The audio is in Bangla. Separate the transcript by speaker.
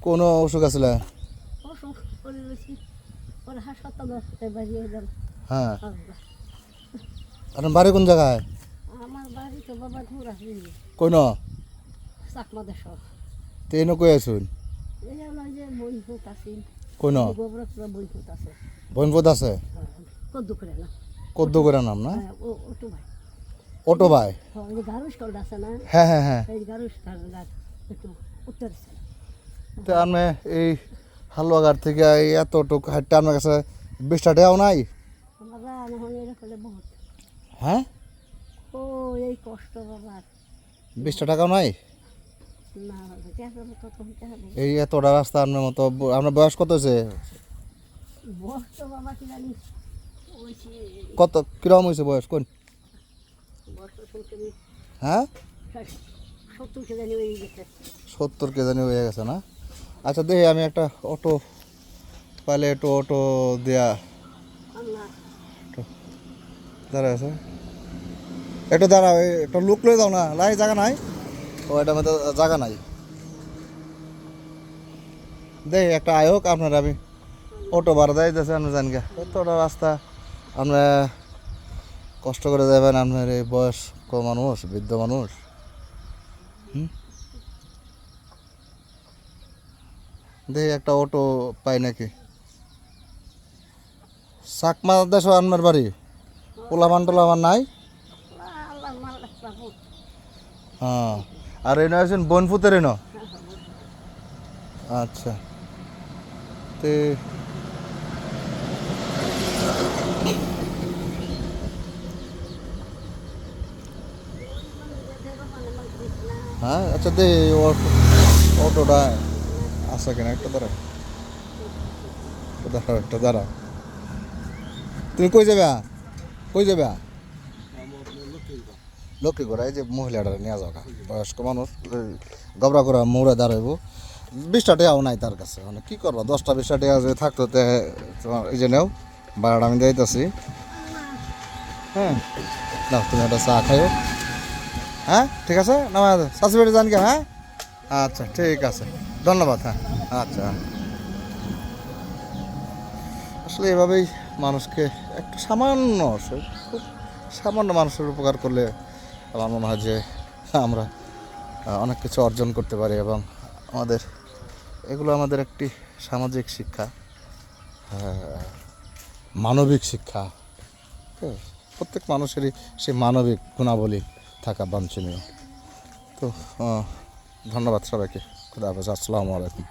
Speaker 1: কোন অসুখ আছিল? হ্যাঁ, আপনার বাড়ি কোন জায়গায়?
Speaker 2: আমার বাড়ি তো বাবা ঘুরা
Speaker 1: কোন
Speaker 2: চাকমা দেশ
Speaker 1: তেন কই আছুন?
Speaker 2: এই আমার যে বইফুট আছে
Speaker 1: কোন
Speaker 2: গোবর বইফুট আছে
Speaker 1: বনপদ আছে?
Speaker 2: কদ্দু করে না
Speaker 1: কদ্দ করে নাম না?
Speaker 2: ওটো ভাই
Speaker 1: অটো ভাই?
Speaker 2: ওই যে গারুস কল আছে না?
Speaker 1: হ্যাঁ হ্যাঁ হ্যাঁ।
Speaker 2: এই গারুস কল একটু উত্তর আছে।
Speaker 1: তো আমি এই হালুয়াঘাট থেকে এই এতটুক হাঁটতে আপনার কাছে 20 টাকাও নাই?
Speaker 2: আমার রান হয়ে রাখলে বহুত।
Speaker 1: হ্যাঁ,
Speaker 2: ও এই কষ্ট বাবা।
Speaker 1: 20 টাকাও নাই?
Speaker 2: না দেখো কত হইতে হবে।
Speaker 1: এই এতটা রাস্তা আপনার মতো আপনার বয়স কত হয়েছে?
Speaker 2: বয়স তো বাবা কি জানি ওই
Speaker 1: কত কিরকম হয়েছে বয়স কোন?
Speaker 2: বয়স তো শুনতে
Speaker 1: হ্যাঁ,
Speaker 2: 70 কে জানি হয়ে গেছে।
Speaker 1: 70 কে জানি হয়ে গেছে না? আচ্ছা দেখি আমি একটা অটো পাইলে একটু অটো দেয়া
Speaker 2: আল্লাহ
Speaker 1: দাঁড়া আছে, একটু দাঁড়াও, একটা লুক লয়ে দাও না, লাই জায়গা নাই। ও এটা মধ্যে জায়গা নাই। দেখি একটা আয়োগ আপনার আমি অটো ভাড়া দেয় দিয়েছে আপনি জান গা এতটা রাস্তা আমরা কষ্ট করে যাবেন, আপনার এই বয়স্ক মানুষ বৃদ্ধ মানুষ। দেখি একটা অটো পাই নাকি। চাকমা দেশ আপনার বাড়ি? পোলাপান টোলাপান নাই?
Speaker 2: আল্লাহ মাল্লাহ বাবু
Speaker 1: হ্যাঁ, আর এনে আছেন বনপুতের এনো? আচ্ছা, তে হ্যাঁ আচ্ছা দে অটোটা আছে কিনা একটা দাঁড়া, একটা দাঁড়া। তুমি কই যাবে? কই যাবে? লক্ষ্মী করা এই যে মহিলাটা নিয়ে যাও, বয়স্ক মানুষ গবরা করা মোড়ে দাঁড়াইব। 20 টাকাও নাই তার কাছে, মানে কী করবো, 10টা 20 টাকা যদি থাকতো তোমার এই যে নেও ভাড়াটা আমি দিতেছি। হ্যাঁ নাও তুমি একটা চা খাইও। হ্যাঁ ঠিক আছে, না শাশি বাড়ি যান কে? হ্যাঁ আচ্ছা ঠিক আছে, ধন্যবাদ। হ্যাঁ আচ্ছা, আসলে এভাবেই মানুষকে একটু সামান্য খুব সামান্য মানুষের উপকার করলে আমার মনে হয় যে আমরা অনেক কিছু অর্জন করতে পারি, এবং এগুলো আমাদের একটি সামাজিক শিক্ষা, মানবিক শিক্ষা। প্রত্যেক মানুষেরই সেই মানবিক গুণাবলী থাকা বাঞ্ছনীয়। তো ধন্যবাদ সবাইকে। খুদা হাফেজ, আসসালামু আলাইকুম।